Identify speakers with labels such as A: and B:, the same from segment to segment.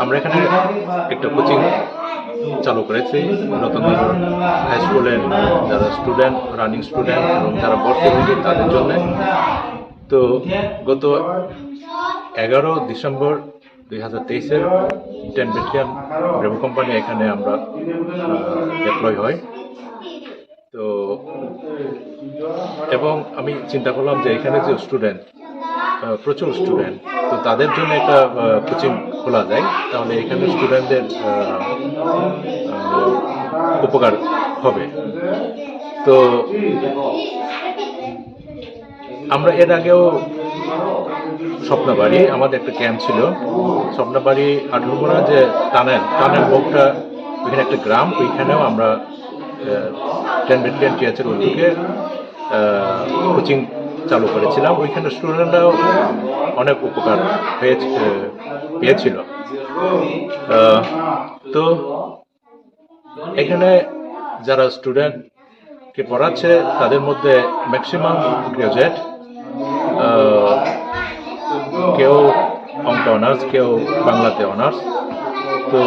A: আমরা এখানে একটা কোচিং চালু করেছি রতননগর হাই স্কুলের যারা স্টুডেন্ট, রানিং স্টুডেন্ট এবং যারা ভর্তি হয়েছে তাদের জন্য। তো গত 11 ডিসেম্বর 2023 10 ব্যাটালিয়ন ব্রেভো কোম্পানি এখানে আমরা ডিপ্লয় হয়। তো এবং আমি চিন্তা করলাম যে এখানে যে স্টুডেন্ট, প্রচুর স্টুডেন্ট, তো তাদের জন্য একটা কোচিং খোলা যায়, তাহলে এখানে স্টুডেন্টদের উপকার হবে। তো আমরা এর আগেও স্বপ্নবাড়ি আমাদের একটা ক্যাম্প ছিল, স্বপ্নবাড়ি 18 যে টানেল মুখটা, ওইখানে একটা গ্রাম, ওইখানেও আমরা 10 ব্যাটালিয়ন টিএচের উদ্যোগে কোচিং চালু করেছিলাম। ওইখানে স্টুডেন্টরাও অনেক উপকার পেয়েছিল। তো এখানে যারা স্টুডেন্টকে পড়াচ্ছে তাদের মধ্যে ম্যাক্সিমাম গ্রাজুয়েট, কেউ অঙ্ক অনার্স, কেউ বাংলাতে অনার্স। তো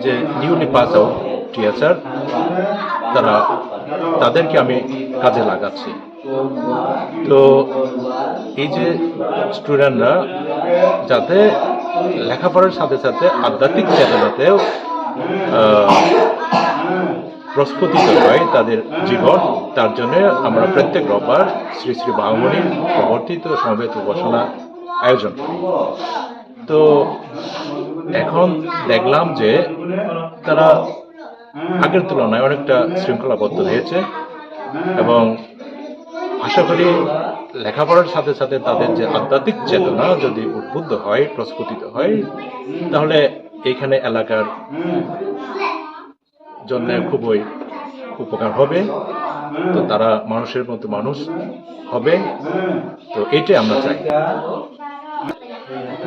A: যে নিউলি পাস আউট টিএচার তাদেরকে আমি কাজে লাগাচ্ছি। তো এই যে স্টুডেন্টরা যাতে লেখাপড়ার সাথে সাথে আধ্যাত্মিক চেতনাতেও প্রস্ফুটিত হয় তাদের জীবন, তার জন্য আমরা প্রত্যেক রোববার শ্রী শ্রী বাহুমণির প্রবর্তিত সমবেত উপাসনা আয়োজন করি। তো এখন দেখলাম যে তারা আগের তুলনায় অনেকটা শৃঙ্খলাবদ্ধ হয়েছে এবং আশা করি লেখাপড়ার সাথে সাথে তাদের যে আধ্যাত্মিক চেতনা যদি উদ্বুদ্ধ হয়, প্রস্ফুটিত হয়, তাহলে এইখানে এলাকার জন্য খুবই উপকার হবে। তো তারা মানুষের মতো মানুষ হবে, তো এইটাই আমরা চাই।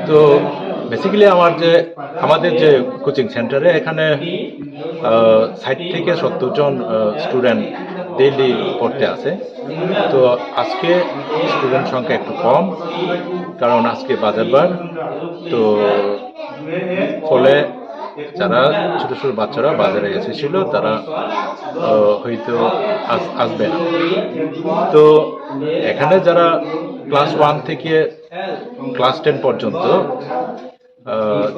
A: তো বেসিক্যালি আমাদের যে কোচিং সেন্টারে এখানে 60 থেকে 70 জন স্টুডেন্ট ডেইলি পড়তে আসে। তো আজকে স্টুডেন্ট সংখ্যা একটু কম, কারণ আজকে বাজারবার। তো ফলে যারা ছোট ছোট বাচ্চারা বাজারে এসেছিল তারা হয়তো আসবে না। তো এখানে যারা ক্লাস 1 থেকে ক্লাস 10 পর্যন্ত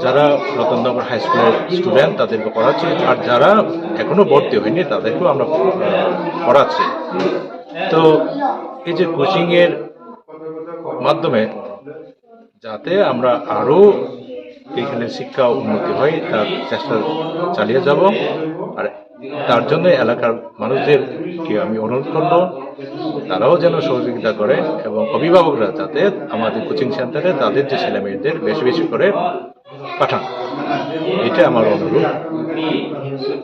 A: যারা রতননগর হাই স্কুলের স্টুডেন্ট তাদেরকে পড়াচ্ছি, আর যারা এখনো ভর্তি হয়নি তাদেরকেও আমরা পড়াচ্ছি। তো এই যে কোচিংয়ের মাধ্যমে যাতে আমরা আরো এখানে শিক্ষা উন্নতি হয় তার চেষ্টা চালিয়ে যাব। আর তার জন্য এলাকার মানুষদেরকে আমি অনুরোধ করবো তারাও যেন সহযোগিতা করে এবং অভিভাবকরা যাতে আমাদের কোচিং সেন্টারে তাদের যে ছেলে মেয়েদের বেশি বেশি করে পাঠান, এটা আমার অনুরোধ।